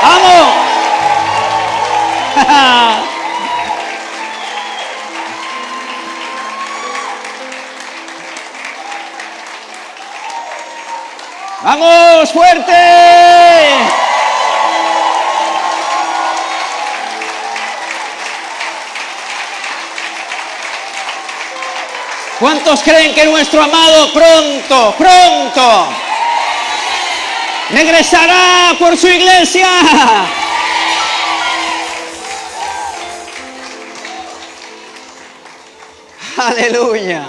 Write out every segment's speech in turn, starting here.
¡Vamos! ¡Vamos, fuerte! ¿Cuántos creen que nuestro amado pronto regresará por su iglesia? Aleluya.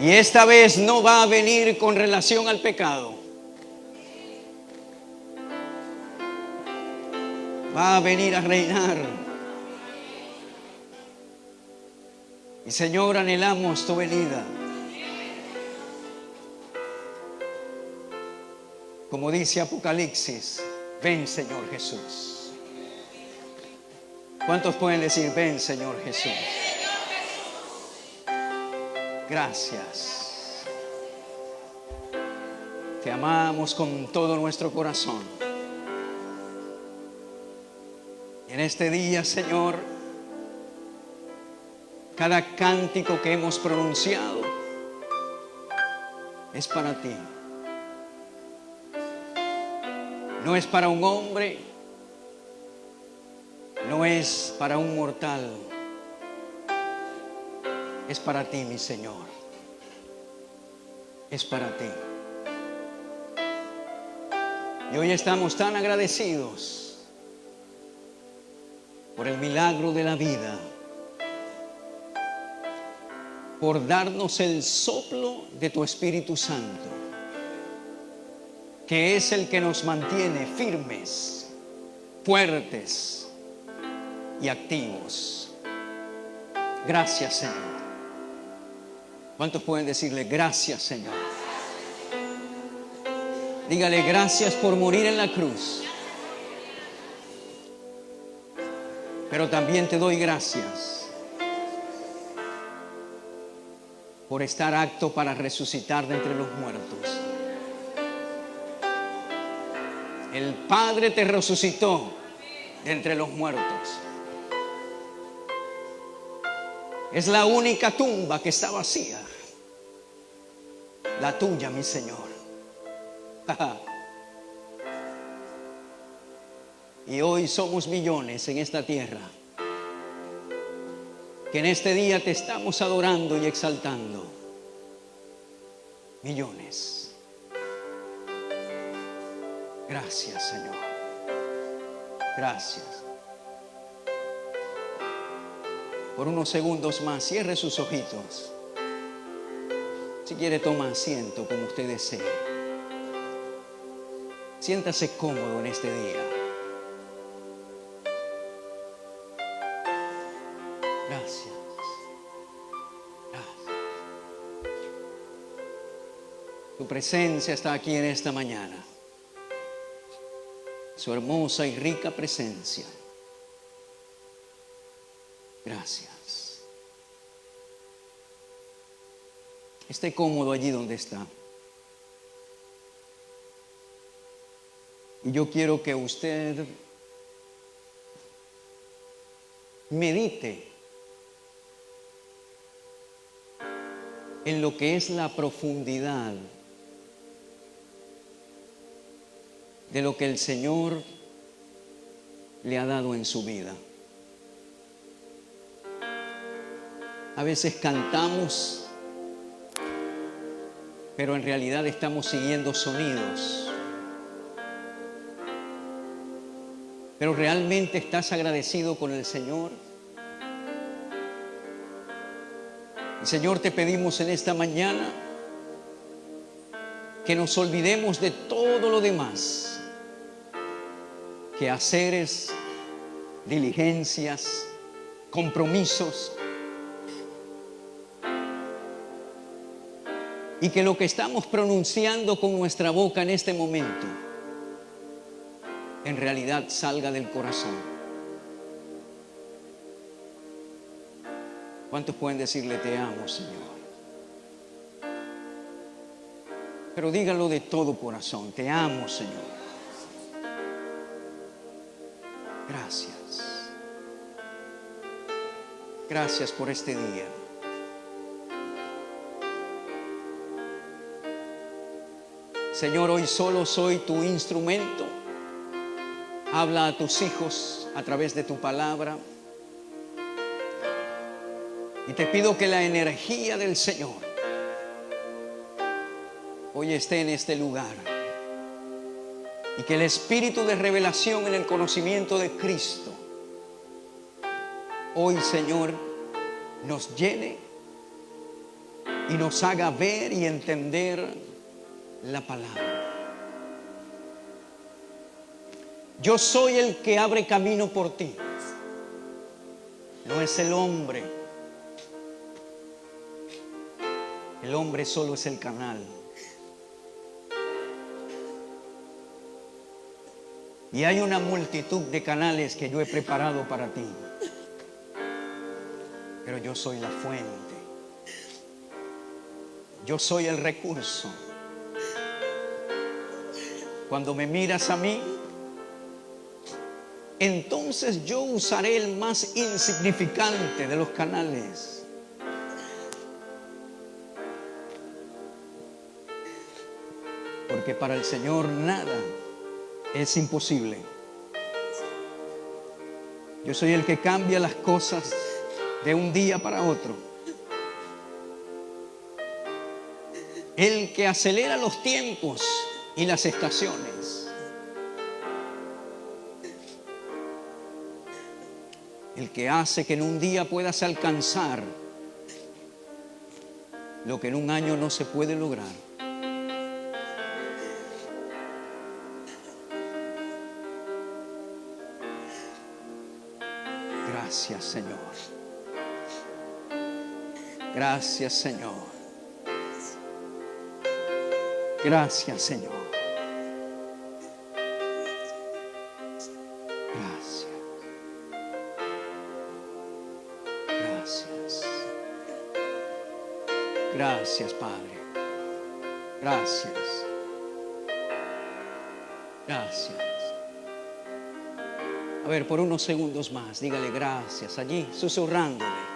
Y esta vez no va a venir con relación al pecado. Va a venir a reinar. Y Señor, anhelamos tu venida. Como dice Apocalipsis, ven, Señor Jesús. ¿Cuántos pueden decir, ven, Señor Jesús? Gracias. Te amamos con todo nuestro corazón. En este día, Señor, cada cántico que hemos pronunciado es para ti. No es para un hombre, no es para un mortal. Es para ti, mi Señor. Es para ti. Y hoy estamos tan agradecidos por el milagro de la vida, por darnos el soplo de tu Espíritu Santo, que es el que nos mantiene firmes, fuertes y activos. Gracias, Señor. ¿Cuántos pueden decirle gracias, Señor? Dígale gracias por morir en la cruz. Pero también te doy gracias por estar apto para resucitar de entre los muertos. El Padre te resucitó de entre los muertos. Es la única tumba que está vacía. La tuya, mi Señor. Y hoy somos millones en esta tierra que en este día te estamos adorando y exaltando. Millones. Gracias, Señor. Gracias. Por unos segundos más, cierre sus ojitos. Si quiere, toma asiento como usted desee. Siéntase cómodo en este día. Gracias. Gracias. Tu presencia está aquí en esta mañana. Su hermosa y rica presencia. Gracias. Esté cómodo allí donde está. Y yo quiero que usted medite en lo que es la profundidad de lo que el Señor le ha dado en su vida. A veces cantamos, pero en realidad estamos siguiendo sonidos. Pero ¿realmente estás agradecido con el Señor? Y Señor, te pedimos en esta mañana que nos olvidemos de todo lo demás, quehaceres, diligencias, compromisos, y que lo que estamos pronunciando con nuestra boca en este momento en realidad salga del corazón. ¿Cuántos pueden decirle te amo, Señor? Pero dígalo de todo corazón. Te amo, Señor. Gracias. Gracias por este día. Señor, hoy solo soy tu instrumento. Habla a tus hijos a través de tu palabra. Y te pido que la energía del Señor hoy esté en este lugar. Y que el espíritu de revelación en el conocimiento de Cristo hoy, Señor, nos llene y nos haga ver y entender la palabra. Yo soy el que abre camino por ti. No es el hombre. El hombre solo es el canal. Y hay una multitud de canales que yo he preparado para ti. Pero yo soy la fuente. Yo soy el recurso. Cuando me miras a mí, entonces yo usaré el más insignificante de los canales. Porque para el Señor nada es imposible. Yo soy el que cambia las cosas de un día para otro. El que acelera los tiempos y las estaciones. El que hace que en un día puedas alcanzar lo que en un año no se puede lograr. Gracias, Señor. Gracias, Señor. Gracias, Señor. Gracias. Gracias. Gracias, Padre. Gracias. Gracias. A ver, por unos segundos más, dígale gracias allí, susurrándole.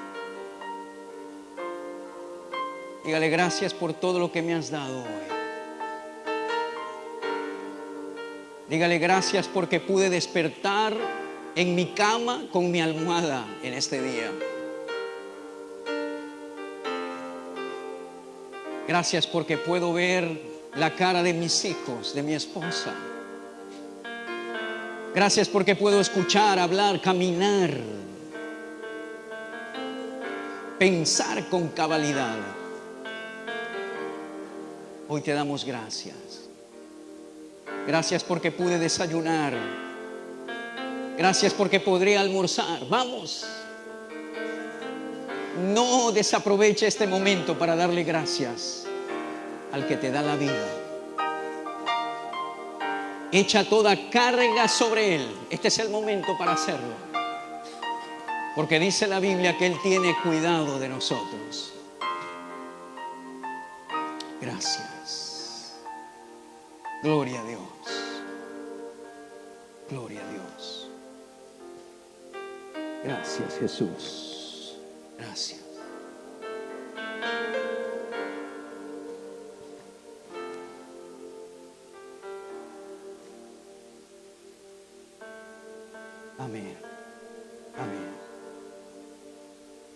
Dígale gracias por todo lo que me has dado hoy. Dígale gracias porque pude despertar en mi cama con mi almohada en este día. Gracias porque puedo ver la cara de mis hijos, de mi esposa. Gracias porque puedo escuchar, hablar, caminar, pensar con cabalidad. Hoy te damos gracias. Gracias porque pude desayunar. Gracias porque podré almorzar. Vamos. No desaproveche este momento para darle gracias al que te da la vida. Echa toda carga sobre Él. Este es el momento para hacerlo. Porque dice la Biblia que Él tiene cuidado de nosotros. Gracias. Gloria a Dios. Gloria a Dios. Gracias, Jesús. Gracias. Amén. Amén.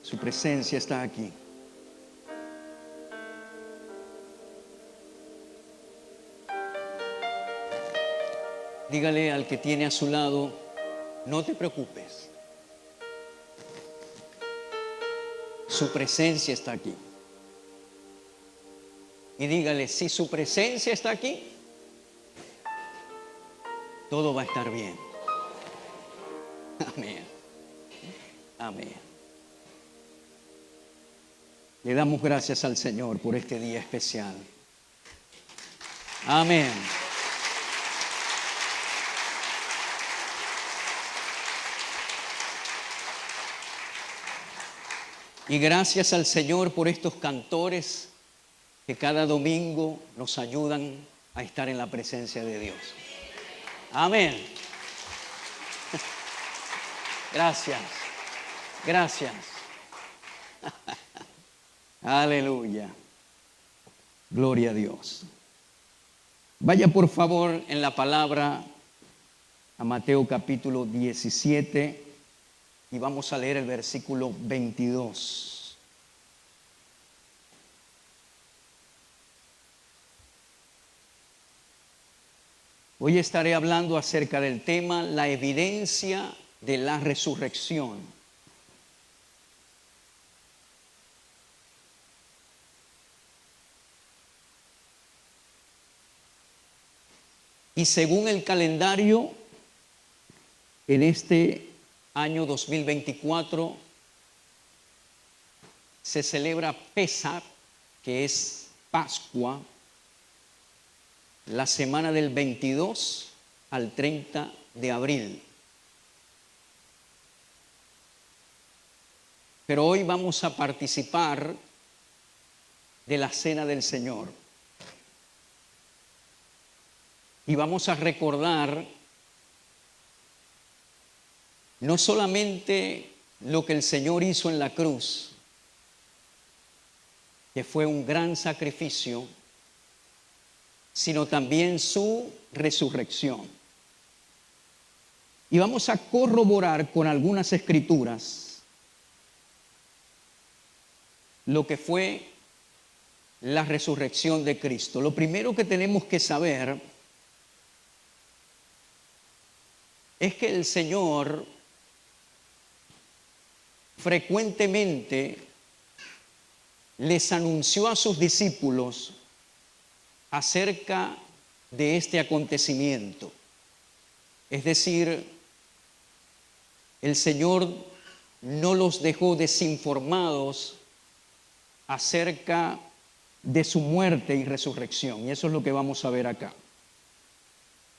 Su presencia está aquí. Dígale al que tiene a su lado, no te preocupes. Su presencia está aquí. Y dígale, si su presencia está aquí, todo va a estar bien. Amén. Amén. Le damos gracias al Señor por este día especial. Amén. Y gracias al Señor por estos cantores que cada domingo nos ayudan a estar en la presencia de Dios. Amén. Gracias. Gracias. Aleluya. Gloria a Dios. Vaya por favor en la palabra a Mateo capítulo 17 y vamos a leer el versículo 22. Hoy estaré hablando acerca del tema la evidencia de la resurrección. Y según el calendario, en este año 2024 se celebra Pesach, que es Pascua, la semana del 22 al 30 de abril. Pero hoy vamos a participar de la Cena del Señor. Y vamos a recordar no solamente lo que el Señor hizo en la cruz, que fue un gran sacrificio, sino también su resurrección. Y vamos a corroborar con algunas escrituras lo que fue la resurrección de Cristo. Lo primero que tenemos que saber es que el Señor frecuentemente les anunció a sus discípulos acerca de este acontecimiento. Es decir, el Señor no los dejó desinformados acerca de su muerte y resurrección. Y eso es lo que vamos a ver acá.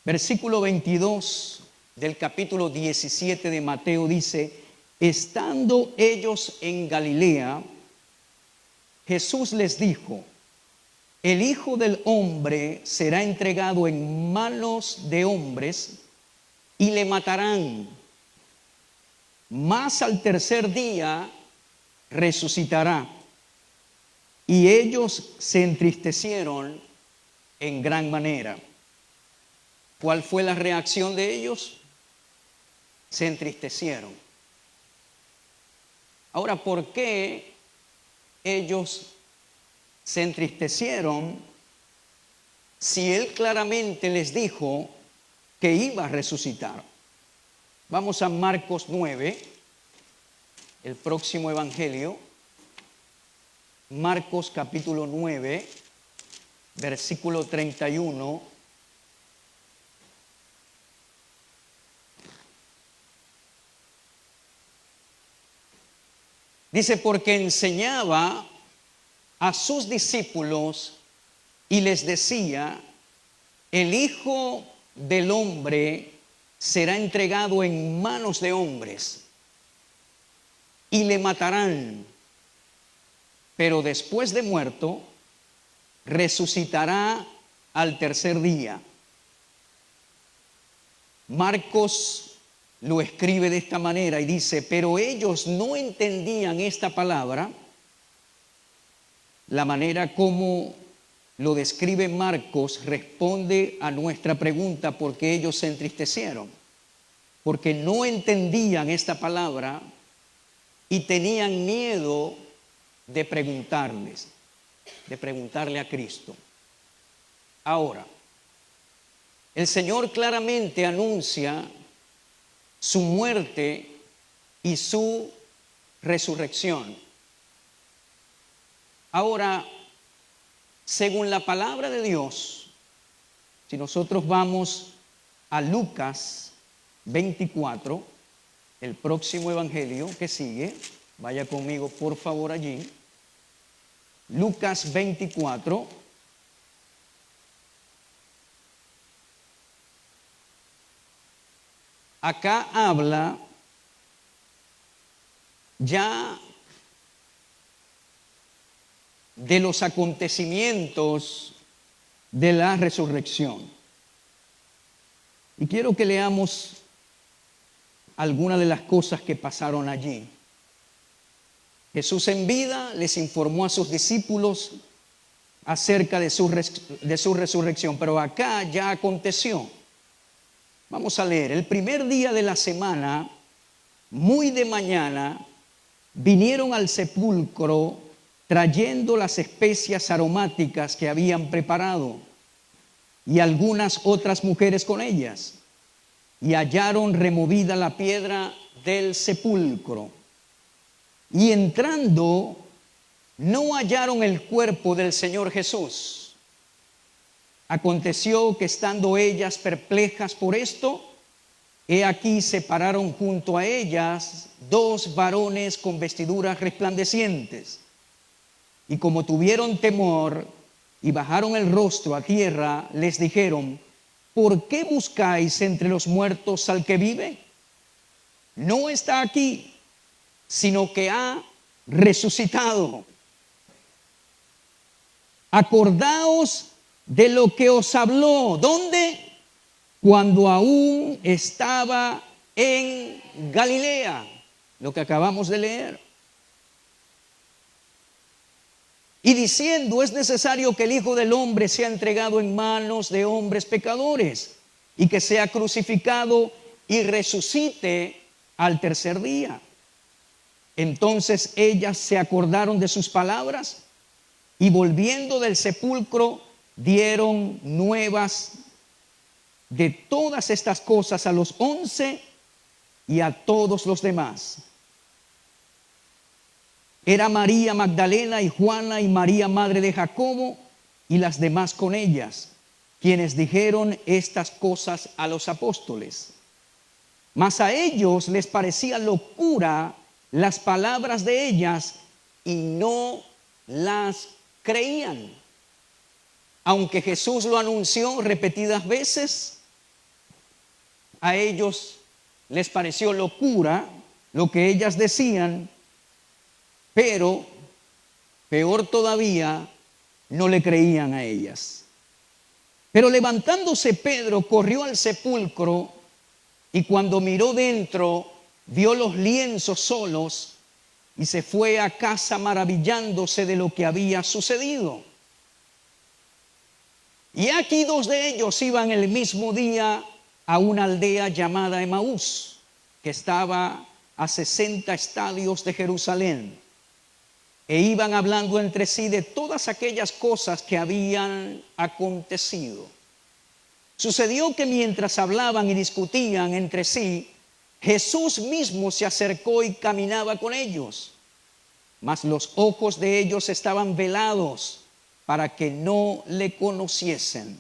Versículo 22 del capítulo 17 de Mateo dice: estando ellos en Galilea, Jesús les dijo: el Hijo del Hombre será entregado en manos de hombres y le matarán, mas al tercer día resucitará. Y ellos se entristecieron en gran manera. ¿Cuál fue la reacción de ellos? Se entristecieron. Ahora, ¿por qué ellos se entristecieron si Él claramente les dijo que iba a resucitar? Vamos a Marcos 9, el próximo evangelio. Marcos capítulo 9, versículo 31. Dice: porque enseñaba a sus discípulos y les decía: el Hijo del Hombre será entregado en manos de hombres y le matarán, pero después de muerto resucitará al tercer día. Marcos lo escribe de esta manera y dice: pero ellos no entendían esta palabra. La manera como lo describe Marcos responde a nuestra pregunta: ¿por qué ellos se entristecieron? Porque no entendían esta palabra y tenían miedo de preguntarle a Cristo. Ahora, el Señor claramente anuncia su muerte y su resurrección. Ahora, según la palabra de Dios, si nosotros vamos a Lucas 24, el próximo evangelio que sigue, vaya conmigo por favor allí. Lucas 24. Acá habla ya de los acontecimientos de la resurrección. Y quiero que leamos algunas de las cosas que pasaron allí. Jesús en vida les informó a sus discípulos acerca de su resurrección, pero acá ya aconteció. Vamos a leer. El primer día de la semana, muy de mañana, vinieron al sepulcro trayendo las especias aromáticas que habían preparado, y algunas otras mujeres con ellas, y hallaron removida la piedra del sepulcro. Y entrando, no hallaron el cuerpo del Señor Jesús. Aconteció que estando ellas perplejas por esto, he aquí se pararon junto a ellas dos varones con vestiduras resplandecientes. Y como tuvieron temor y bajaron el rostro a tierra, les dijeron: ¿por qué buscáis entre los muertos al que vive? No está aquí, sino que ha resucitado. Acordaos de lo que os habló. ¿Dónde? Cuando aún estaba en Galilea, lo que acabamos de leer. Y diciendo: es necesario que el Hijo del Hombre sea entregado en manos de hombres pecadores, y que sea crucificado y resucite al tercer día. Entonces ellas se acordaron de sus palabras, y volviendo del sepulcro dieron nuevas de todas estas cosas a los 11 y a todos los demás. Era María Magdalena y Juana y María madre de Jacobo y las demás con ellas, quienes dijeron estas cosas a los apóstoles. Mas a ellos les parecía locura las palabras de ellas, y no las creían. Aunque Jesús lo anunció repetidas veces, a ellos les pareció locura lo que ellas decían, pero peor todavía, no le creían a ellas. Pero levantándose Pedro, corrió al sepulcro, y cuando miró dentro, vio los lienzos solos, y se fue a casa maravillándose de lo que había sucedido. Y aquí dos de ellos iban el mismo día a una aldea llamada Emaús, que estaba a 60 estadios de Jerusalén, e iban hablando entre sí de todas aquellas cosas que habían acontecido. Sucedió que mientras hablaban y discutían entre sí, Jesús mismo se acercó y caminaba con ellos, mas los ojos de ellos estaban velados para que no le conociesen.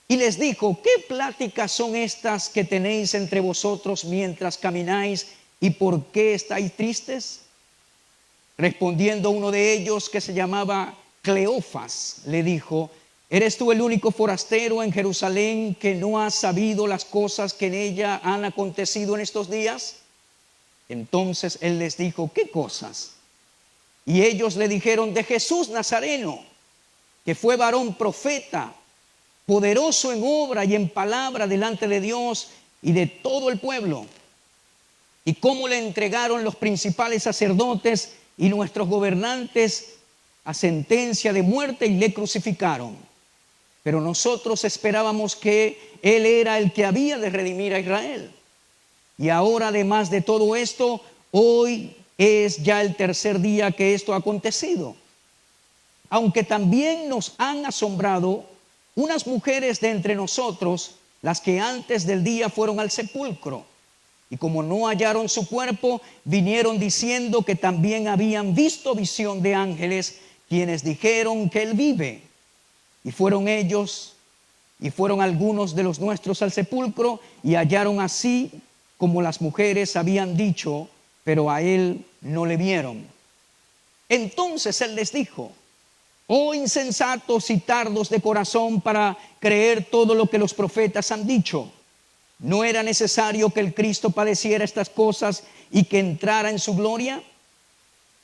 Y les dijo: ¿qué pláticas son estas que tenéis entre vosotros mientras camináis, y por qué estáis tristes? Respondiendo uno de ellos, que se llamaba Cleofas, le dijo: ¿eres tú el único forastero en Jerusalén que no has sabido las cosas que en ella han acontecido en estos días? Entonces él les dijo: ¿qué cosas? Y ellos le dijeron: de Jesús Nazareno, que fue varón profeta, poderoso en obra y en palabra delante de Dios y de todo el pueblo, y cómo le entregaron los principales sacerdotes y nuestros gobernantes a sentencia de muerte, y le crucificaron. Pero nosotros esperábamos que él era el que había de redimir a Israel. Y ahora, además de todo esto, hoy es ya el tercer día que esto ha acontecido. Aunque también nos han asombrado unas mujeres de entre nosotros, las que antes del día fueron al sepulcro, y como no hallaron su cuerpo, vinieron diciendo que también habían visto visión de ángeles, quienes dijeron que él vive. Y fueron ellos, y fueron algunos de los nuestros al sepulcro, y hallaron así como las mujeres habían dicho, pero a él no le vieron. Entonces él les dijo: oh insensatos y tardos de corazón para creer todo lo que los profetas han dicho. ¿No era necesario que el Cristo padeciera estas cosas y que entrara en su gloria?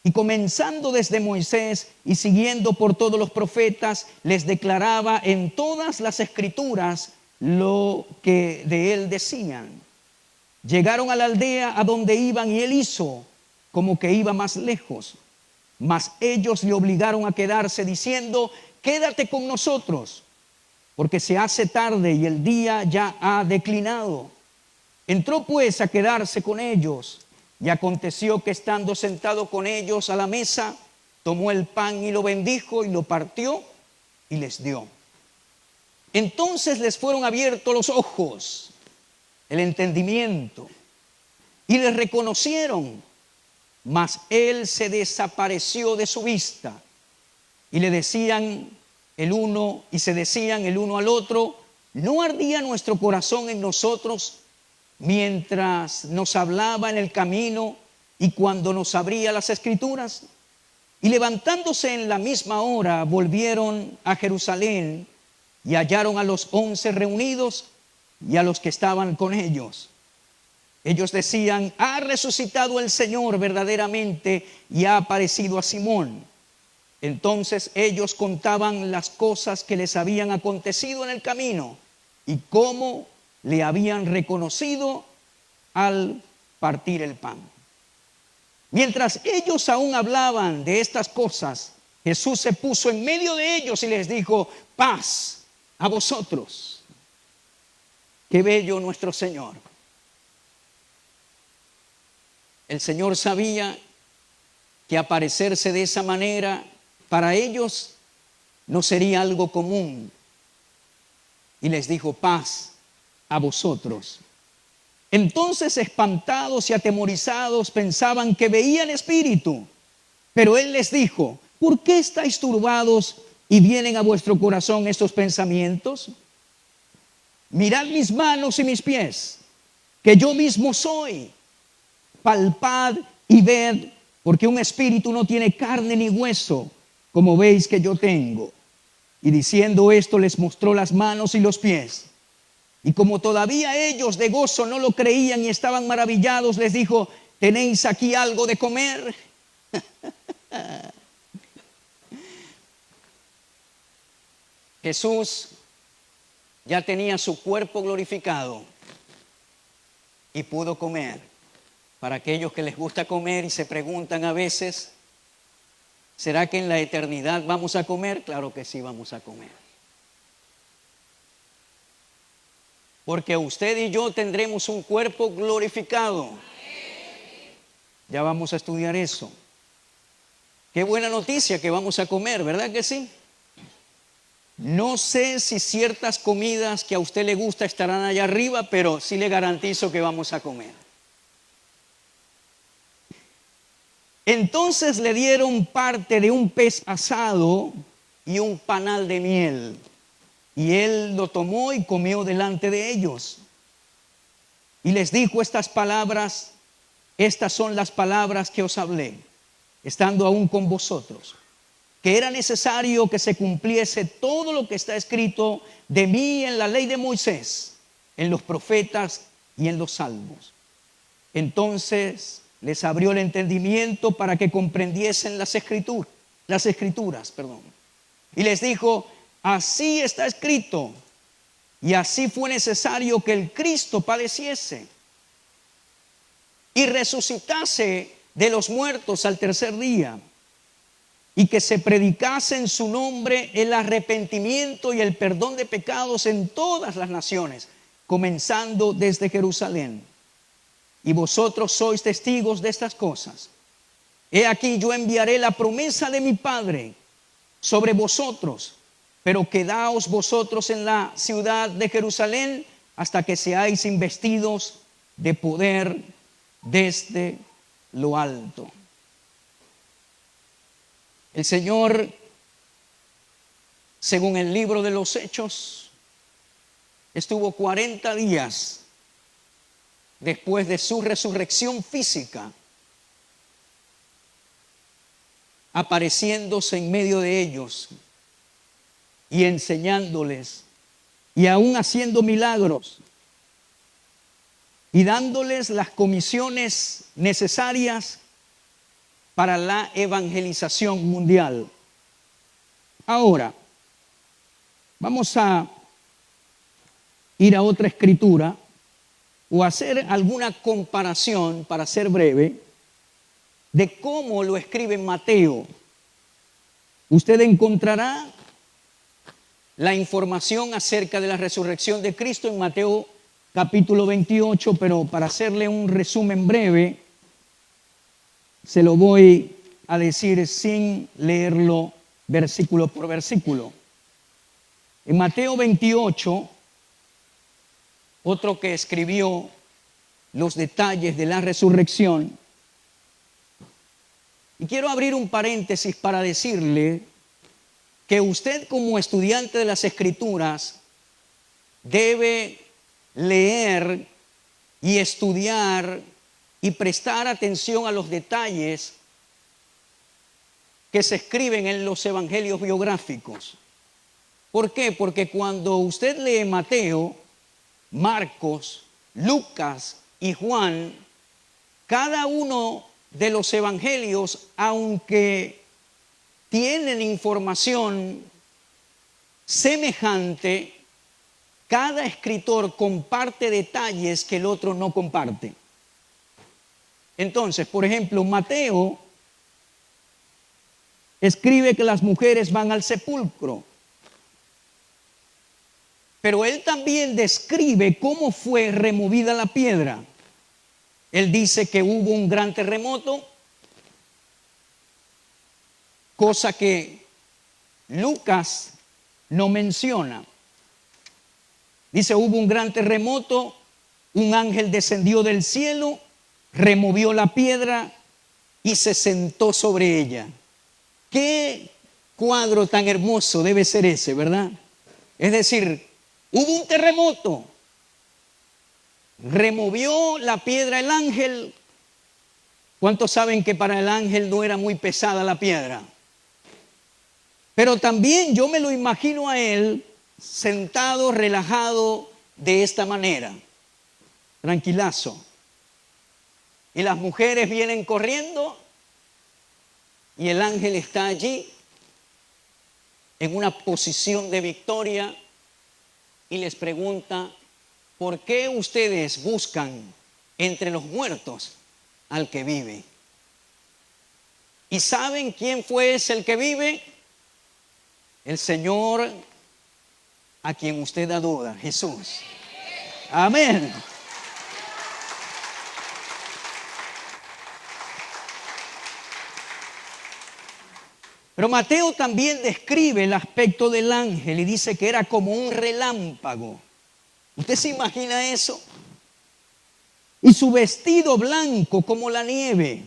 Y comenzando desde Moisés y siguiendo por todos los profetas, les declaraba en todas las escrituras lo que de él decían. Llegaron a la aldea a donde iban y él hizo como que iba más lejos. Mas ellos le obligaron a quedarse diciendo: quédate con nosotros, porque se hace tarde y el día ya ha declinado. Entró pues a quedarse con ellos. Y aconteció que estando sentado con ellos a la mesa, tomó el pan y lo bendijo y lo partió y les dio. Entonces les fueron abiertos los ojos, el entendimiento, y les reconocieron, mas él se desapareció de su vista. Y le decían el uno, y se decían el uno al otro: ¿no ardía nuestro corazón en nosotros mientras nos hablaba en el camino y cuando nos abría las escrituras? Y levantándose en la misma hora, volvieron a Jerusalén y hallaron a los 11 reunidos y a los que estaban con ellos. Ellos decían: ha resucitado el Señor verdaderamente y ha aparecido a Simón. Entonces ellos contaban las cosas que les habían acontecido en el camino y cómo le habían reconocido al partir el pan. Mientras ellos aún hablaban de estas cosas, Jesús se puso en medio de ellos y les dijo: paz a vosotros. Qué bello nuestro Señor. El Señor sabía que aparecerse de esa manera para ellos no sería algo común. Y les dijo: paz a vosotros. Entonces, espantados y atemorizados, pensaban que veían espíritu. Pero él les dijo: ¿por qué estáis turbados y vienen a vuestro corazón estos pensamientos? Mirad mis manos y mis pies, que yo mismo soy. Palpad y ved, porque un espíritu no tiene carne ni hueso, como veis que yo tengo. Y diciendo esto, les mostró las manos y los pies. Y como todavía ellos de gozo no lo creían y estaban maravillados, les dijo: ¿tenéis aquí algo de comer? Jesús ya tenía su cuerpo glorificado y pudo comer. Para aquellos que les gusta comer y se preguntan a veces: ¿será que en la eternidad vamos a comer? Claro que sí, vamos a comer. Porque usted y yo tendremos un cuerpo glorificado. Ya vamos a estudiar eso. Qué buena noticia que vamos a comer, ¿verdad que sí? No sé si ciertas comidas que a usted le gusta estarán allá arriba, pero sí le garantizo que vamos a comer. Entonces le dieron parte de un pez asado y un panal de miel. Y él lo tomó y comió delante de ellos. Y les dijo estas palabras: estas son las palabras que os hablé, estando aún con vosotros, que era necesario que se cumpliese todo lo que está escrito de mí en la ley de Moisés, en los profetas y en los salmos. Entonces les abrió el entendimiento para que comprendiesen las escrituras. Y les dijo: así está escrito, y así fue necesario que el Cristo padeciese y resucitase de los muertos al tercer día, y que se predicase en su nombre el arrepentimiento y el perdón de pecados en todas las naciones, comenzando desde Jerusalén. Y vosotros sois testigos de estas cosas. He aquí, yo enviaré la promesa de mi Padre sobre vosotros, pero quedaos vosotros en la ciudad de Jerusalén hasta que seáis investidos de poder desde lo alto. El Señor, según el libro de los Hechos, estuvo 40 días después de su resurrección física, apareciéndose en medio de ellos y enseñándoles, y aún haciendo milagros y dándoles las comisiones necesarias para la evangelización mundial. Ahora, vamos a ir a otra escritura o hacer alguna comparación, para ser breve, de cómo lo escribe Mateo. Usted encontrará la información acerca de la resurrección de Cristo en Mateo capítulo 28, pero para hacerle un resumen breve, se lo voy a decir sin leerlo versículo por versículo. En Mateo 28, otro que escribió los detalles de la resurrección, y quiero abrir un paréntesis para decirle que usted, como estudiante de las Escrituras, debe leer y estudiar y prestar atención a los detalles que se escriben en los evangelios biográficos. ¿Por qué? Porque cuando usted lee Mateo, Marcos, Lucas y Juan, cada uno de los evangelios, aunque tienen información semejante, cada escritor comparte detalles que el otro no comparte. Entonces, por ejemplo, Mateo escribe que las mujeres van al sepulcro, pero él también describe cómo fue removida la piedra. Él dice que hubo un gran terremoto, cosa que Lucas no menciona. Dice, hubo un gran terremoto, un ángel descendió del cielo, removió la piedra y se sentó sobre ella. Qué cuadro tan hermoso debe ser ese, ¿verdad? Es decir, hubo un terremoto, removió la piedra el ángel. ¿Cuántos saben que para el ángel no era muy pesada la piedra? Pero también yo me lo imagino a él sentado, relajado de esta manera, tranquilazo. Y las mujeres vienen corriendo y el ángel está allí en una posición de victoria y les pregunta, ¿por qué ustedes buscan entre los muertos al que vive? ¿Y saben quién fue ese el que vive? El Señor a quien usted adora, Jesús. Amén. Pero Mateo también describe el aspecto del ángel y dice que era como un relámpago. ¿Usted se imagina eso? Y su vestido blanco como la nieve.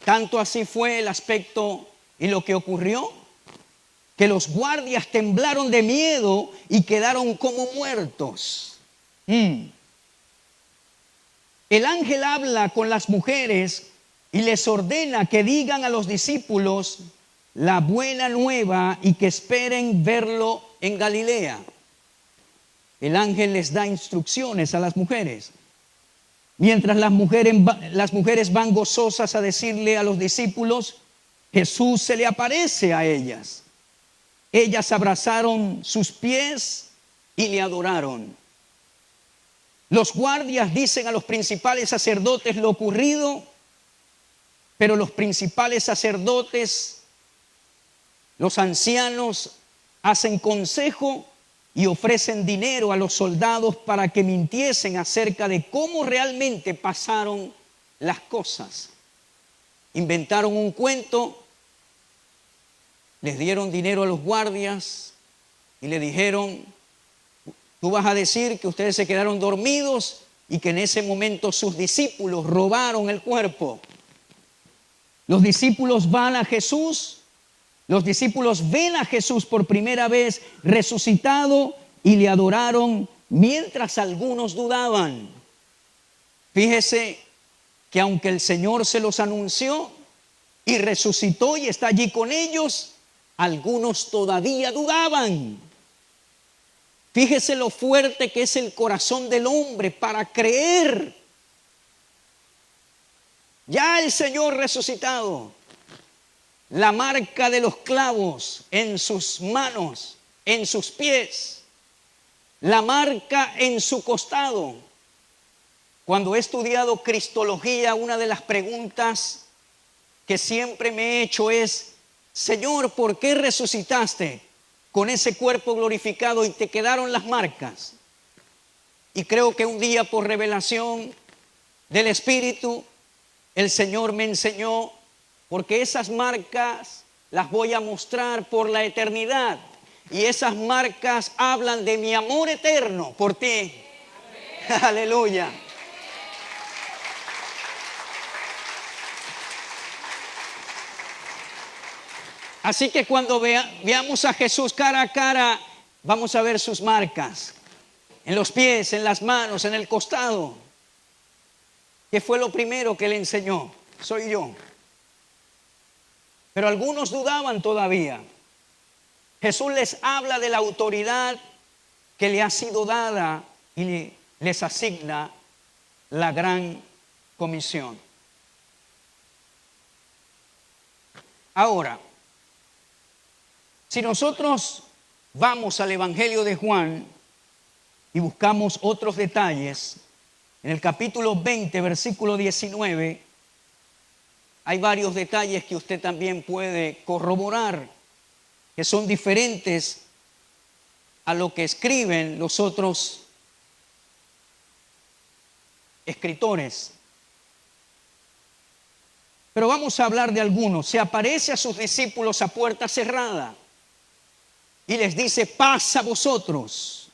Tanto así fue el aspecto y lo que ocurrió, que los guardias temblaron de miedo y quedaron como muertos. El ángel habla con las mujeres y les ordena que digan a los discípulos la buena nueva y que esperen verlo en Galilea. El ángel les da instrucciones a las mujeres. Mientras las mujeres van gozosas a decirle a los discípulos, Jesús se le aparece a ellas. Ellas abrazaron sus pies y le adoraron. Los guardias dicen a los principales sacerdotes lo ocurrido, pero los principales sacerdotes, los ancianos, hacen consejo y ofrecen dinero a los soldados para que mintiesen acerca de cómo realmente pasaron las cosas. Inventaron un cuento, les dieron dinero a los guardias y le dijeron, tú vas a decir que ustedes se quedaron dormidos y que en ese momento sus discípulos robaron el cuerpo. Los discípulos van a Jesús, los discípulos ven a Jesús por primera vez resucitado y le adoraron mientras algunos dudaban. Fíjese que aunque el Señor se los anunció y resucitó y está allí con ellos, algunos todavía dudaban. Fíjese lo fuerte que es el corazón del hombre para creer. Ya el Señor resucitado, la marca de los clavos en sus manos, en sus pies, la marca en su costado. Cuando he estudiado cristología, una de las preguntas que siempre me he hecho es: Señor, ¿por qué resucitaste con ese cuerpo glorificado y te quedaron las marcas? Y creo que un día, por revelación del Espíritu, el Señor me enseñó, porque esas marcas las voy a mostrar por la eternidad. Y esas marcas hablan de mi amor eterno por ti. Aleluya. Así que cuando veamos a Jesús cara a cara, vamos a ver sus marcas. En los pies, en las manos, en el costado. ¿Qué fue lo primero que le enseñó? Soy yo. Pero algunos dudaban todavía. Jesús les habla de la autoridad que le ha sido dada y les asigna la gran comisión. Ahora, si nosotros vamos al Evangelio de Juan y buscamos otros detalles, en el capítulo 20, versículo 19, hay varios detalles que usted también puede corroborar, que son diferentes a lo que escriben los otros escritores. Pero vamos a hablar de algunos. Se aparece a sus discípulos a puerta cerrada y les dice: paz a vosotros.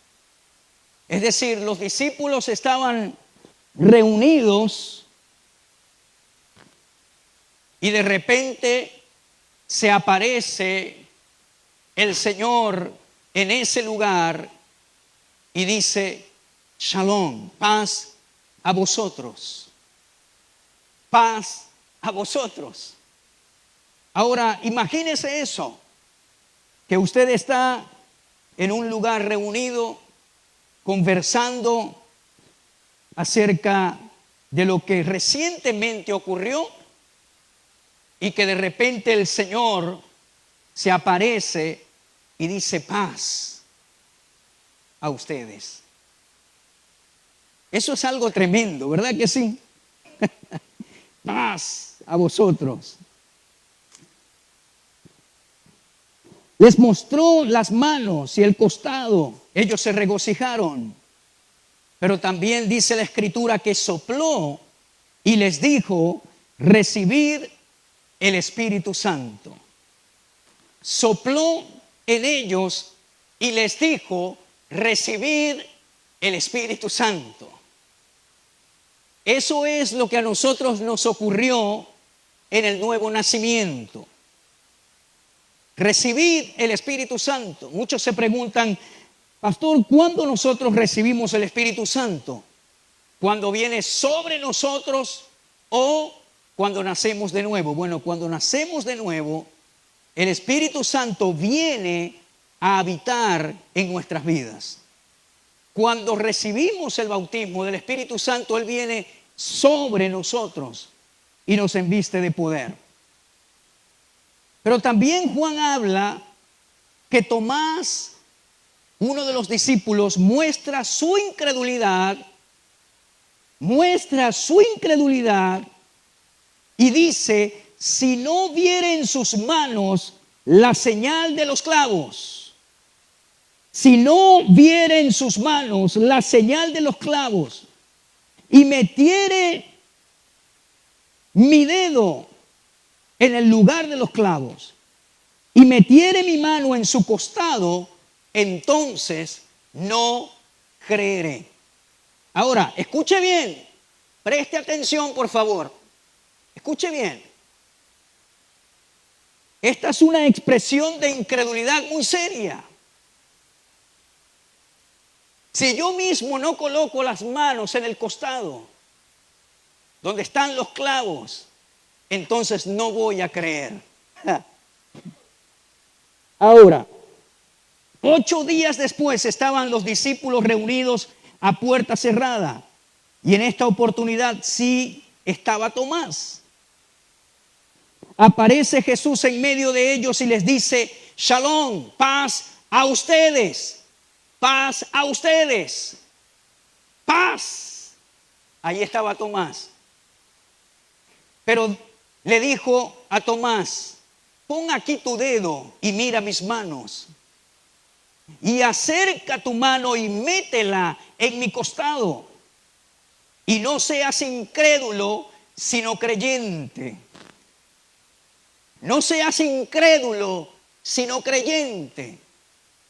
Es decir, los discípulos estaban reunidos y de repente se aparece el Señor en ese lugar y dice: Shalom, paz a vosotros. Paz a vosotros. Ahora, imagínese eso, que usted está en un lugar reunido conversando acerca de lo que recientemente ocurrió y que de repente el Señor se aparece y dice: paz a ustedes. Eso es algo tremendo, ¿verdad que sí? Paz a vosotros. Les mostró las manos y el costado. Ellos se regocijaron. Pero también dice la Escritura que sopló y les dijo: recibid el Espíritu Santo. Sopló en ellos y les dijo: recibid el Espíritu Santo. Eso es lo que a nosotros nos ocurrió en el nuevo nacimiento. Recibid el Espíritu Santo. Muchos se preguntan: pastor, ¿cuándo nosotros recibimos el Espíritu Santo? ¿Cuando viene sobre nosotros o cuando nacemos de nuevo? Bueno, cuando nacemos de nuevo, el Espíritu Santo viene a habitar en nuestras vidas. Cuando recibimos el bautismo del Espíritu Santo, Él viene sobre nosotros y nos enviste de poder. Pero también Juan habla que Tomás, uno de los discípulos, muestra su incredulidad y dice: si no viere en sus manos la señal de los clavos, si no viere en sus manos la señal de los clavos y metiere mi dedo en el lugar de los clavos y metiere mi mano en su costado, entonces no creeré. Ahora, escuche bien, preste atención, por favor. Escuche bien. Esta es una expresión de incredulidad muy seria. Si yo mismo no coloco las manos en el costado donde están los clavos, entonces no voy a creer. Ahora, 8 días después estaban los discípulos reunidos a puerta cerrada y en esta oportunidad sí estaba Tomás. aparece Jesús en medio de ellos y les dice: Shalom, paz a ustedes, paz a ustedes, paz. Ahí estaba Tomás. Pero le dijo a Tomás: pon aquí tu dedo y mira mis manos, y acerca tu mano y métela en mi costado, y no seas incrédulo, sino creyente. No seas incrédulo, sino creyente.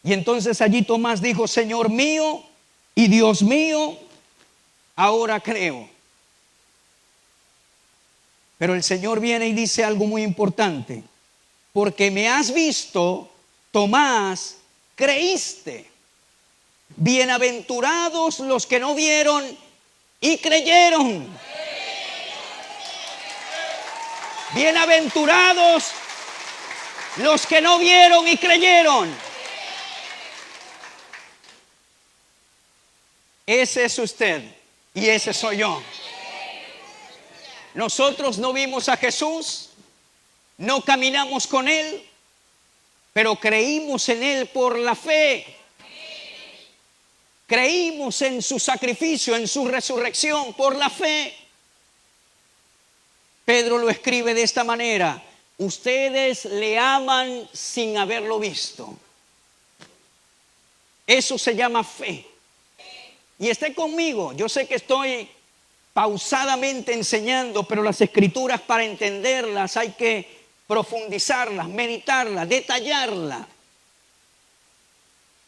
Y entonces allí Tomás dijo: Señor mío y Dios mío, ahora creo. Pero el Señor viene y dice algo muy importante: porque me has visto, Tomás, creíste. Bienaventurados los que no vieron y creyeron. Bienaventurados los que no vieron y creyeron. Ese es usted y ese soy yo. Nosotros no vimos a Jesús, no caminamos con Él, pero creímos en Él por la fe. Creímos en su sacrificio, en su resurrección, por la fe. Pedro lo escribe de esta manera: ustedes le aman sin haberlo visto. Eso se llama fe. Y esté conmigo, yo sé que estoy pausadamente enseñando, pero las escrituras, para entenderlas hay que profundizarlas, meditarlas, detallarlas.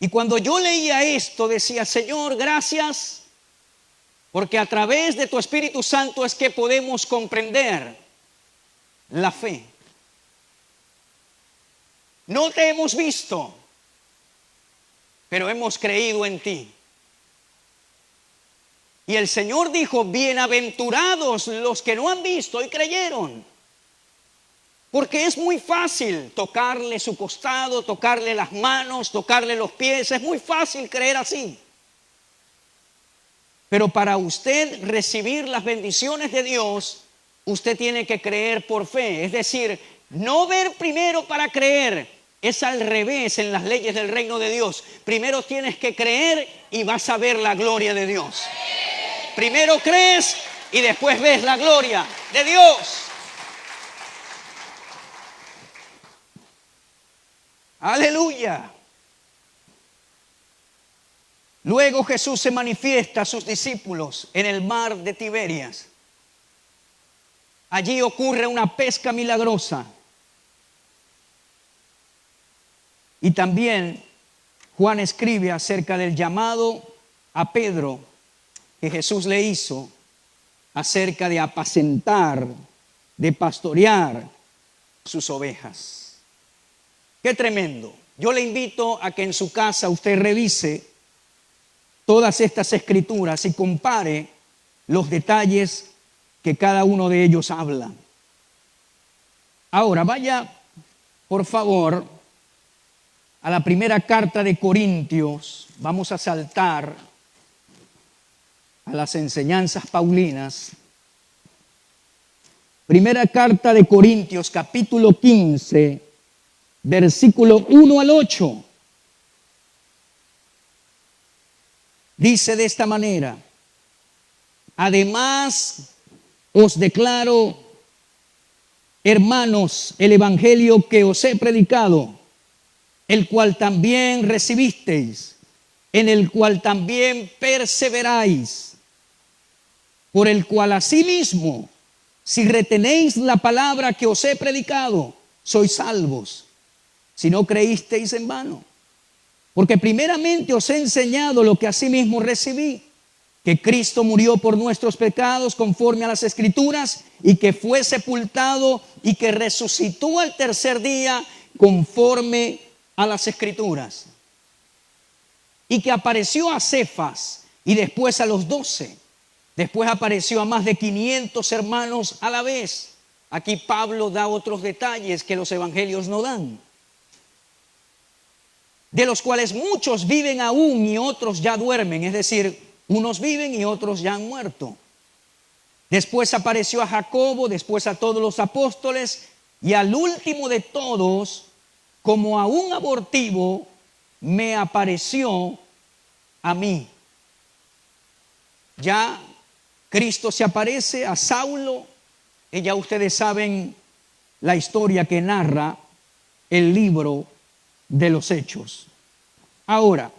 Y cuando yo leía esto decía: Señor, gracias, porque a través de tu Espíritu Santo es que podemos comprender la fe. No te hemos visto, pero hemos creído en ti. Y el Señor dijo: bienaventurados los que no han visto y creyeron. Porque es muy fácil tocarle su costado, tocarle las manos, tocarle los pies. Es muy fácil creer así. Pero para usted recibir las bendiciones de Dios, usted tiene que creer por fe. Es decir, no ver primero para creer. Es al revés en las leyes del reino de Dios. Primero tienes que creer y vas a ver la gloria de Dios. Primero crees y después ves la gloria de Dios. Aleluya. Luego Jesús se manifiesta a sus discípulos en el mar de Tiberias. Allí ocurre una pesca milagrosa. Y también Juan escribe acerca del llamado a Pedro que Jesús le hizo acerca de apacentar, de pastorear sus ovejas. Qué tremendo. Yo le invito a que en su casa usted revise todas estas escrituras y compare los detalles que cada uno de ellos habla. Ahora vaya, por favor, a la primera carta de Corintios. Vamos a saltar a las enseñanzas paulinas. Primera carta de Corintios, capítulo 15, versículo 1 al 8. Dice de esta manera: además os declaro, hermanos, el evangelio que os he predicado, el cual también recibisteis, en el cual también perseveráis, por el cual asimismo, si retenéis la palabra que os he predicado, sois salvos, si no creísteis en vano. Porque primeramente os he enseñado lo que asimismo recibí, que Cristo murió por nuestros pecados conforme a las Escrituras, y que fue sepultado y que resucitó al tercer día conforme a las Escrituras, y que apareció a Cefas y después a los 12. Después apareció a más de 500 hermanos a la vez. Aquí Pablo da otros detalles que los evangelios no dan, de los cuales muchos viven aún y otros ya duermen. Es decir, unos viven y otros ya han muerto. Después apareció a Jacobo, después a todos los apóstoles, y al último de todos, como a un abortivo, me apareció a mí. Ya Cristo se aparece a Saulo, y ya ustedes saben la historia que narra el libro de los Hechos. Ahora,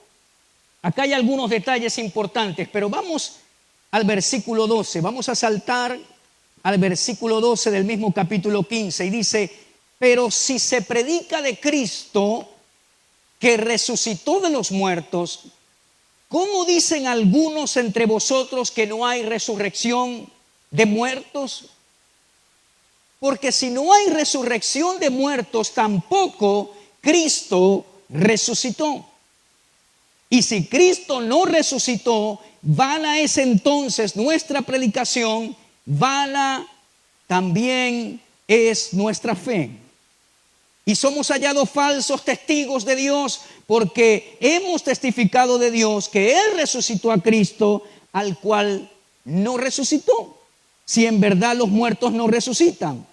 acá hay algunos detalles importantes, pero vamos al versículo 12. Vamos a saltar al versículo 12 del mismo capítulo 15 y dice: pero si se predica de Cristo que resucitó de los muertos, ¿cómo dicen algunos entre vosotros que no hay resurrección de muertos? Porque si no hay resurrección de muertos, tampoco Cristo resucitó. Y si Cristo no resucitó, vana es entonces nuestra predicación, vana también es nuestra fe. Y somos hallados falsos testigos de Dios, porque hemos testificado de Dios que Él resucitó a Cristo, al cual no resucitó, si en verdad los muertos no resucitan.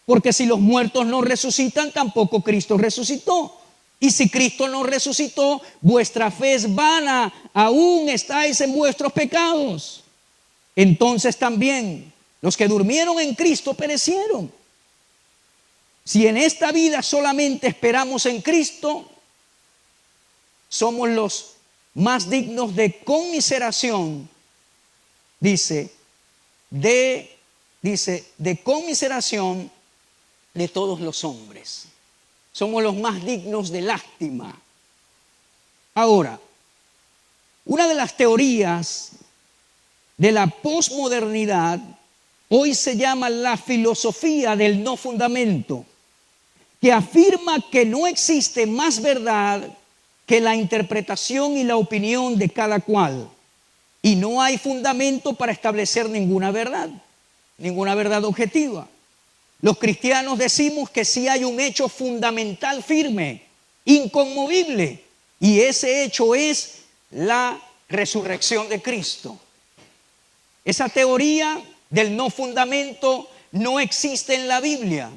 Porque si los muertos no resucitan, tampoco Cristo resucitó. Y si Cristo no resucitó, vuestra fe es vana, aún estáis en vuestros pecados. Entonces también los que durmieron en Cristo perecieron. Si en esta vida solamente esperamos en Cristo, somos los más dignos de conmiseración, dice, de conmiseración de todos los hombres. Somos los más dignos de lástima. Ahora, una de las teorías de la posmodernidad hoy se llama la filosofía del no fundamento, que afirma que no existe más verdad que la interpretación y la opinión de cada cual, y no hay fundamento para establecer ninguna verdad objetiva. Los cristianos decimos que sí hay un hecho fundamental firme, inconmovible, y ese hecho es la resurrección de Cristo. Esa teoría del no fundamento no existe en la Biblia.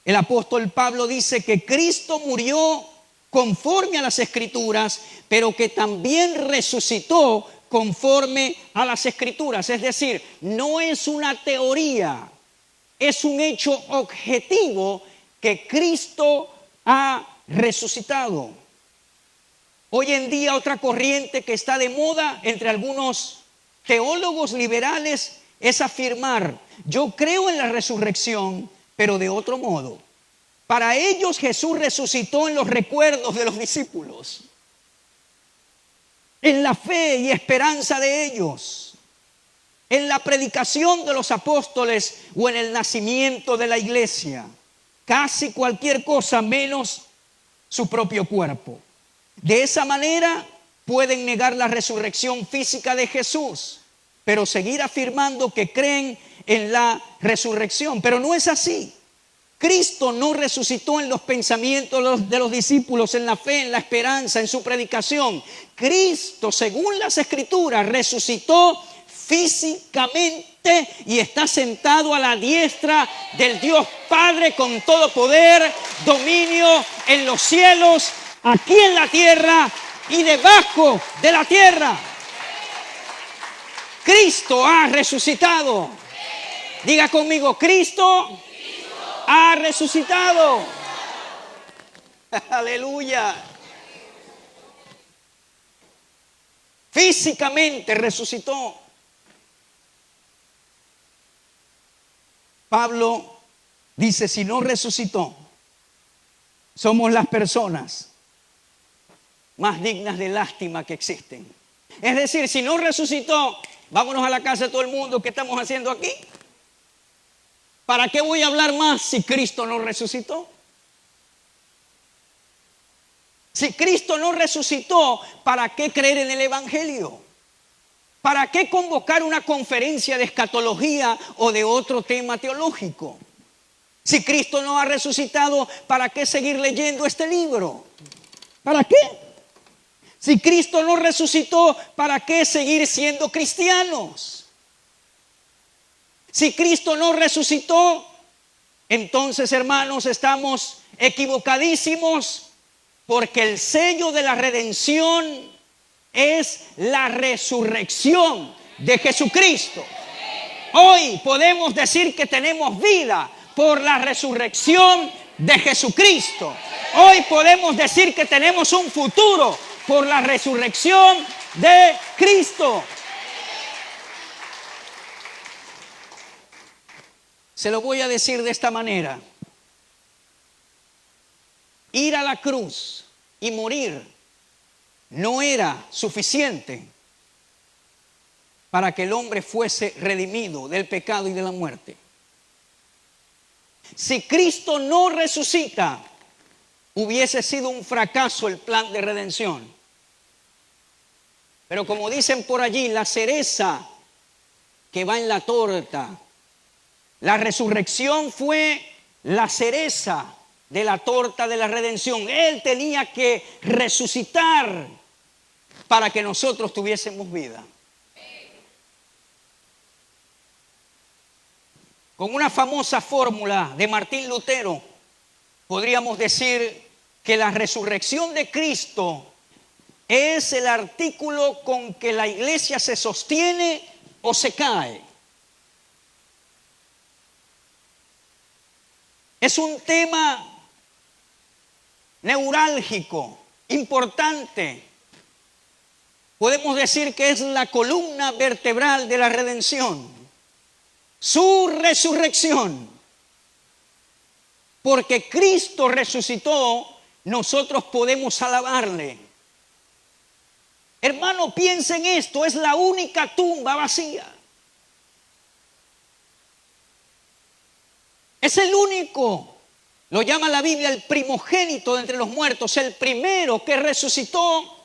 El apóstol Pablo dice que Cristo murió conforme a las Escrituras, pero que también resucitó conforme a las Escrituras. Es decir, no es una teoría, es un hecho objetivo que Cristo ha resucitado. Hoy en día otra corriente que está de moda entre algunos teólogos liberales es afirmar: yo creo en la resurrección, pero de otro modo. Para ellos Jesús resucitó en los recuerdos de los discípulos, en la fe y esperanza de ellos, en la predicación de los apóstoles o en el nacimiento de la iglesia. Casi cualquier cosa menos su propio cuerpo. De esa manera pueden negar la resurrección física de Jesús, pero seguir afirmando que creen en la resurrección. Pero no es así. Cristo no resucitó en los pensamientos de los discípulos, en la fe, en la esperanza, en su predicación. Cristo, según las Escrituras, resucitó físicamente y está sentado a la diestra del Dios Padre con todo poder, dominio en los cielos, aquí en la tierra y debajo de la tierra. Cristo ha resucitado. Diga conmigo: Cristo ha resucitado. Aleluya. Físicamente resucitó. Pablo dice: si no resucitó, somos las personas más dignas de lástima que existen. Es decir, si no resucitó, vámonos a la casa de todo el mundo. ¿Qué estamos haciendo aquí? ¿Para qué voy a hablar más si Cristo no resucitó? Si Cristo no resucitó, ¿para qué creer en el Evangelio? ¿Para qué convocar una conferencia de escatología o de otro tema teológico? Si Cristo no ha resucitado, ¿para qué seguir leyendo este libro? ¿Para qué? Si Cristo no resucitó, ¿para qué seguir siendo cristianos? Si Cristo no resucitó, entonces, hermanos, estamos equivocadísimos, porque el sello de la redención es la resurrección de Jesucristo. Hoy podemos decir que tenemos vida por la resurrección de Jesucristo. Hoy podemos decir que tenemos un futuro por la resurrección de Cristo. Se lo voy a decir de esta manera. Ir a la cruz y morir no era suficiente para que el hombre fuese redimido del pecado y de la muerte. Si Cristo no resucita, hubiese sido un fracaso el plan de redención. Pero como dicen por allí, la cereza que va en la torta, la resurrección fue la cereza de la torta de la redención. Él tenía que resucitar para que nosotros tuviésemos vida. Con una famosa fórmula de Martín Lutero, podríamos decir que la resurrección de Cristo es el artículo con que la iglesia se sostiene o se cae. Es un tema neurálgico, importante. Podemos decir que es la columna vertebral de la redención. Su resurrección. Porque Cristo resucitó, nosotros podemos alabarle. Hermano, piensa en esto, es la única tumba vacía. Es el único, lo llama la Biblia el primogénito de entre los muertos, el primero que resucitó.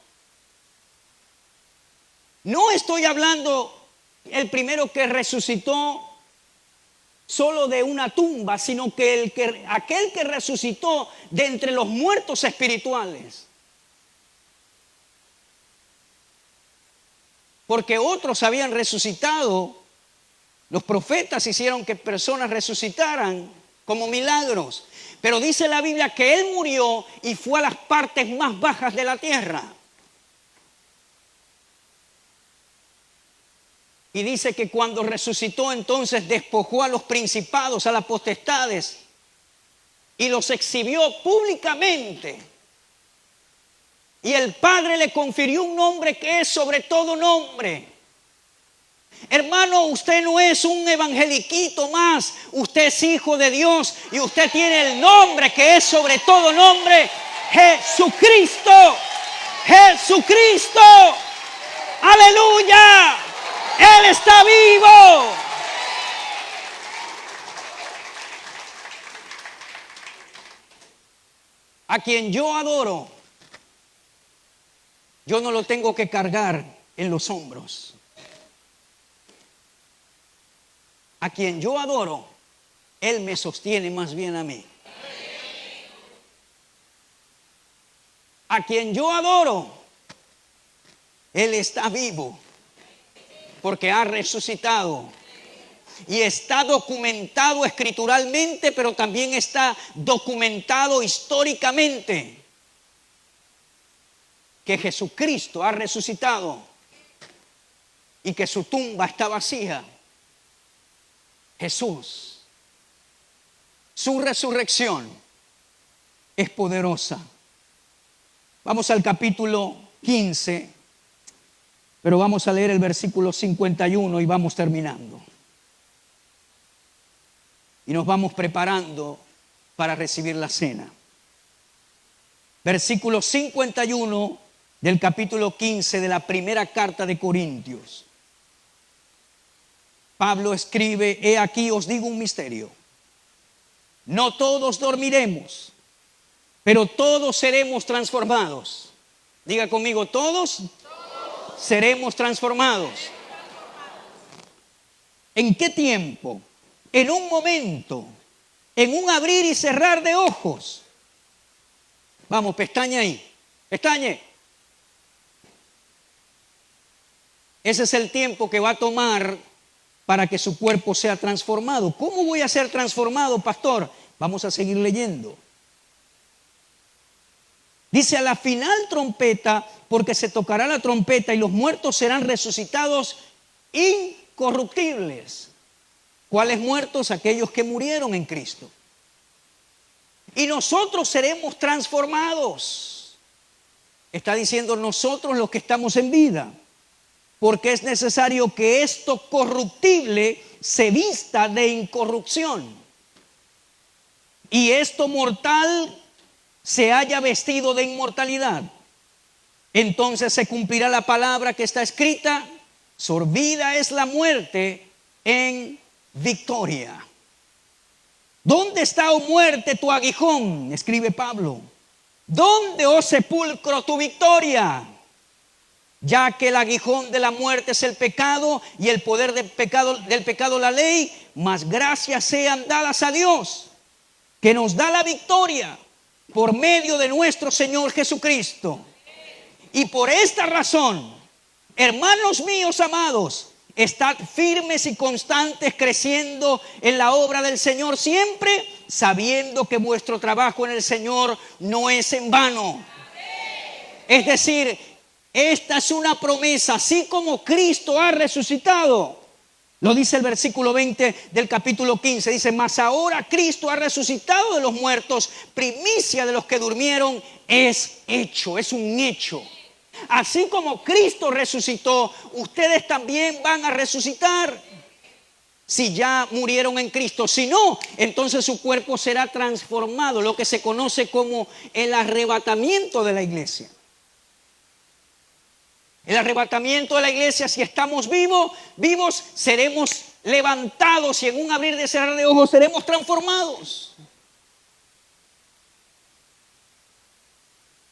No estoy hablando el primero que resucitó solo de una tumba, sino que aquel que resucitó de entre los muertos espirituales. Porque otros habían resucitado. Los profetas hicieron que personas resucitaran como milagros. Pero dice la Biblia que Él murió y fue a las partes más bajas de la tierra. Y dice que cuando resucitó, entonces despojó a los principados, a las potestades, y los exhibió públicamente. Y el Padre le confirió un nombre que es sobre todo nombre. Hermano, usted no es un evangeliquito más, usted es hijo de Dios y usted tiene el nombre que es sobre todo nombre: Jesucristo. Jesucristo. Aleluya. Él está vivo. A quien yo adoro, yo no lo tengo que cargar en los hombros. A quien yo adoro, Él me sostiene más bien a mí. A quien yo adoro, Él está vivo. Porque ha resucitado. Y está documentado escrituralmente, pero también está documentado históricamente que Jesucristo ha resucitado y que su tumba está vacía. Jesús, su resurrección es poderosa. Vamos al capítulo 15, pero vamos a leer el versículo 51 y vamos terminando. Y nos vamos preparando para recibir la cena. Versículo 51 del capítulo 15 de la primera carta de Corintios. Pablo escribe: he aquí os digo un misterio. No todos dormiremos, pero todos seremos transformados. Diga conmigo: todos seremos transformados. ¿En qué tiempo? En un momento, en un abrir y cerrar de ojos. Vamos, pestañe ahí, pestañe. Ese es el tiempo que va a tomar para que su cuerpo sea transformado. ¿Cómo voy a ser transformado, pastor? Vamos a seguir leyendo. Dice: a la final trompeta, porque se tocará la trompeta y los muertos serán resucitados incorruptibles. ¿Cuáles muertos? Aquellos que murieron en Cristo. Y nosotros seremos transformados. Está diciendo nosotros los que estamos en vida. Porque es necesario que esto corruptible se vista de incorrupción. Y esto mortal se haya vestido de inmortalidad. Entonces se cumplirá la palabra que está escrita: sorbida es la muerte en victoria. ¿Dónde está, oh muerte, tu aguijón? Escribe Pablo. ¿Dónde, oh sepulcro, tu victoria? Ya que el aguijón de la muerte es el pecado, y el poder del pecado la ley, mas gracias sean dadas a Dios, que nos da la victoria por medio de nuestro Señor Jesucristo. Y por esta razón, hermanos míos amados, estad firmes y constantes, creciendo en la obra del Señor siempre, sabiendo que vuestro trabajo en el Señor no es en vano. Es decir, esta es una promesa, así como Cristo ha resucitado. Lo dice el versículo 20 del capítulo 15. Dice: mas ahora Cristo ha resucitado de los muertos, primicia de los que durmieron. Es hecho, es un hecho. Así como Cristo resucitó, ustedes también van a resucitar. Si ya murieron en Cristo. Si no, entonces su cuerpo será transformado, lo que se conoce como el arrebatamiento de la iglesia. El arrebatamiento de la iglesia, si estamos vivos, seremos levantados, y en un abrir y cerrar de ojos seremos transformados.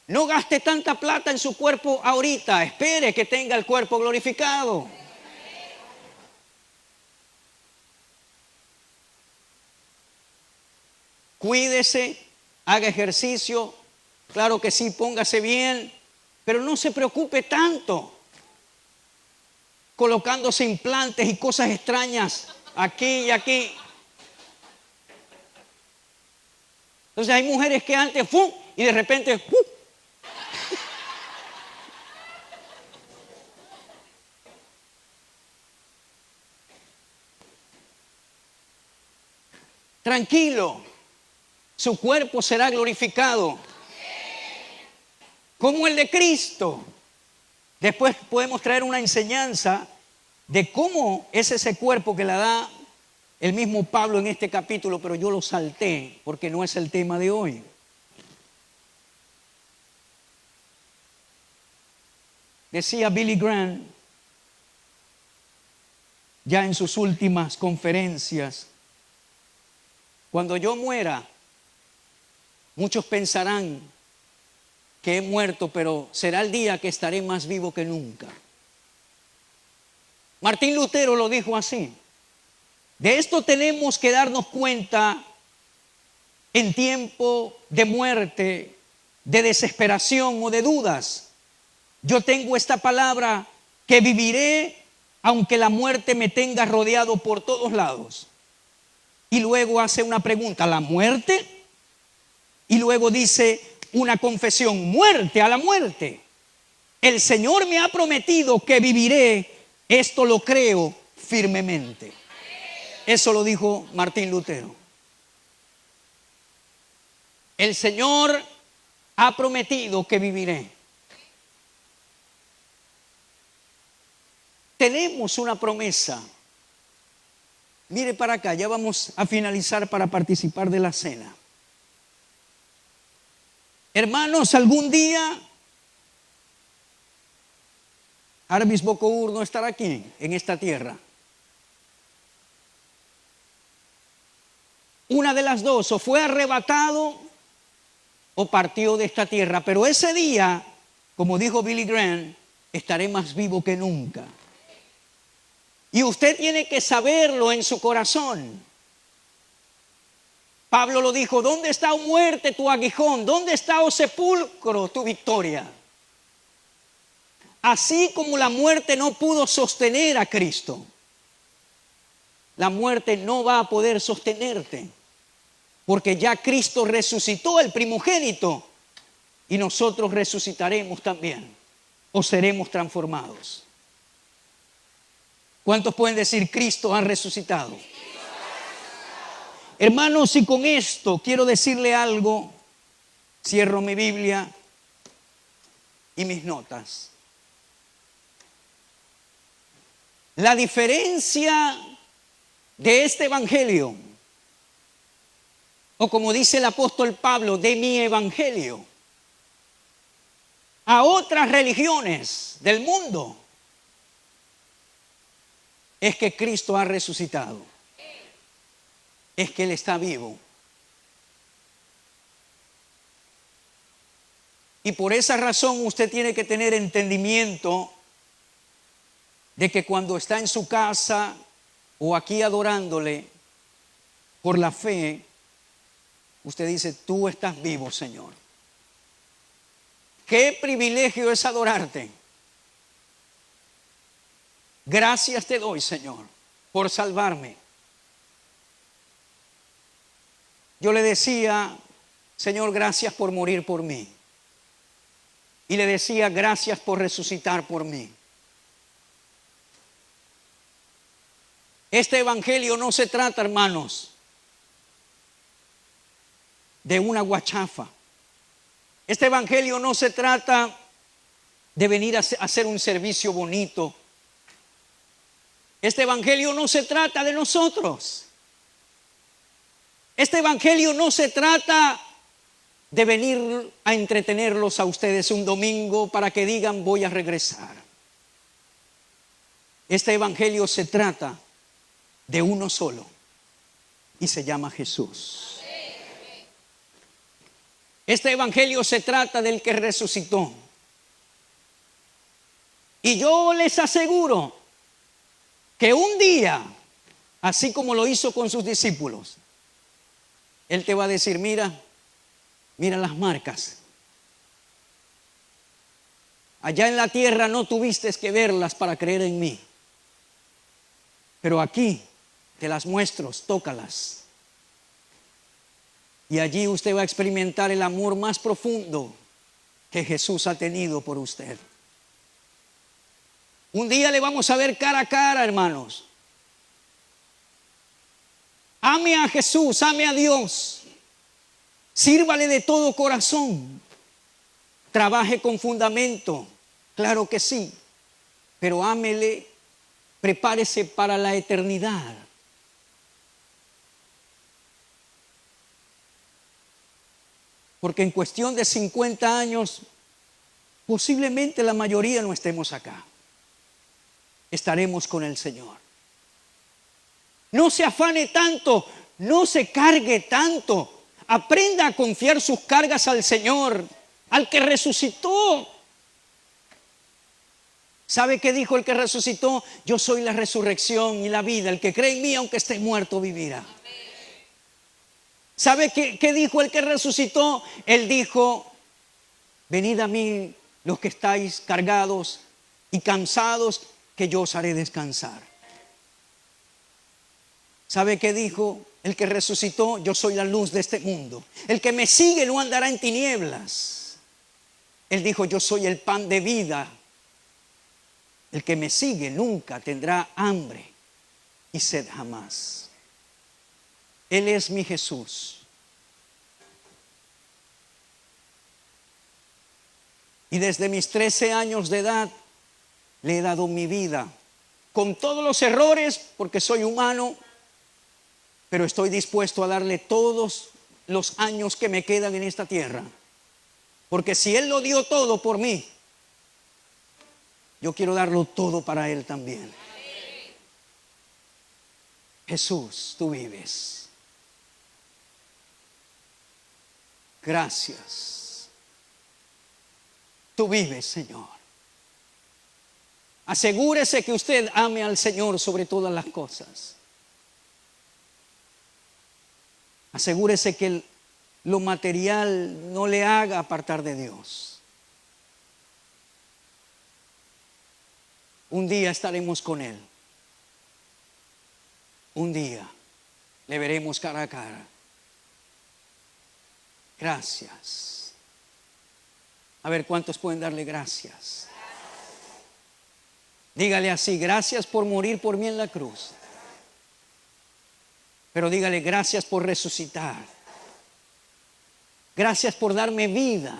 No gaste tanta plata en su cuerpo ahorita, espere que tenga el cuerpo glorificado. Cuídese, haga ejercicio, claro que sí, póngase bien, pero no se preocupe tanto colocándose implantes y cosas extrañas aquí y aquí. Entonces hay mujeres que antes ¡fum! Y de repente ¡fum! Tranquilo, su cuerpo será glorificado como el de Cristo. Después podemos traer una enseñanza de cómo es ese cuerpo que la da el mismo Pablo en este capítulo, pero yo lo salté porque no es el tema de hoy. Decía Billy Graham, ya en sus últimas conferencias: cuando yo muera, muchos pensarán que he muerto, pero será el día que estaré más vivo que nunca. Martín Lutero lo dijo así. De esto tenemos que darnos cuenta en tiempo de muerte, de desesperación o de dudas. Yo tengo esta palabra, que viviré aunque la muerte me tenga rodeado por todos lados. Y luego hace una pregunta: ¿la muerte? Y luego dice una confesión: muerte a la muerte. El Señor me ha prometido que viviré, esto lo creo firmemente. Eso lo dijo Martín Lutero. El Señor ha prometido que viviré. Tenemos una promesa. Mire para acá, ya vamos a finalizar para participar de la cena. Hermanos, algún día Arbis Bocour no estará aquí en esta tierra. Una de las dos: o fue arrebatado o partió de esta tierra. Pero ese día, como dijo Billy Graham, estaré más vivo que nunca. Y usted tiene que saberlo en su corazón. Pablo lo dijo: ¿dónde está, oh muerte, tu aguijón? ¿Dónde está, oh sepulcro, tu victoria? Así como la muerte no pudo sostener a Cristo, la muerte no va a poder sostenerte, porque ya Cristo resucitó, el primogénito, y nosotros resucitaremos también, o seremos transformados. ¿Cuántos pueden decir Cristo ha resucitado? Hermanos, y con esto quiero decirle algo. Cierro mi Biblia y mis notas. La diferencia de este evangelio, o como dice el apóstol Pablo, de mi evangelio, a otras religiones del mundo, es que Cristo ha resucitado. Es que Él está vivo. Y por esa razón usted tiene que tener entendimiento de que cuando está en su casa o aquí adorándole por la fe, usted dice, tú estás vivo, Señor. Qué privilegio es adorarte. Gracias te doy, Señor, por salvarme. Yo le decía, Señor, gracias por morir por mí. Y le decía, gracias por resucitar por mí. Este evangelio no se trata, hermanos, de una guachafa. Este evangelio no se trata de venir a hacer un servicio bonito. Este evangelio no se trata de nosotros. Este evangelio no se trata de venir a entretenerlos a ustedes un domingo para que digan voy a regresar. Este evangelio se trata de uno solo y se llama Jesús. Este evangelio se trata del que resucitó. Y yo les aseguro que un día, así como lo hizo con sus discípulos, Él te va a decir, mira las marcas. Allá en la tierra no tuviste que verlas para creer en mí. Pero aquí te las muestro, tócalas. Y allí usted va a experimentar el amor más profundo que Jesús ha tenido por usted. Un día le vamos a ver cara a cara, hermanos. Ame a Jesús, ame a Dios. Sírvale de todo corazón. Trabaje con fundamento, claro que sí. Pero ámele, prepárese para la eternidad. Porque en cuestión de 50 años, posiblemente la mayoría no estemos acá. Estaremos con el Señor. No se afane tanto, no se cargue tanto. Aprenda a confiar sus cargas al Señor, al que resucitó. ¿Sabe qué dijo el que resucitó? Yo soy la resurrección y la vida. El que cree en mí, aunque esté muerto, vivirá. ¿Sabe qué dijo el que resucitó? Él dijo, venid a mí los que estáis cargados y cansados, que yo os haré descansar. ¿Sabe qué dijo el que resucitó? Yo soy la luz de este mundo. El que me sigue no andará en tinieblas. Él dijo, yo soy el pan de vida. El que me sigue nunca tendrá hambre y sed jamás. Él es mi Jesús. Y desde mis 13 años de edad le he dado mi vida, con todos los errores, porque soy humano, pero estoy dispuesto a darle todos los años que me quedan en esta tierra. Porque si Él lo dio todo por mí, yo quiero darlo todo para Él también. Jesús, tú vives. Gracias. Tú vives, Señor. Asegúrese que usted ame al Señor sobre todas las cosas. Asegúrese que lo material no le haga apartar de Dios. Un día estaremos con Él. un día le veremos cara a cara. Gracias. A ver, ¿cuántos pueden darle gracias? Dígale así: gracias por morir por mí en la cruz. Pero dígale: gracias por resucitar. Gracias por darme vida.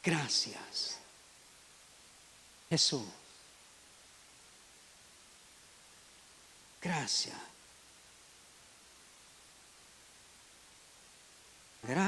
Gracias, Jesús. Gracias. Gracias.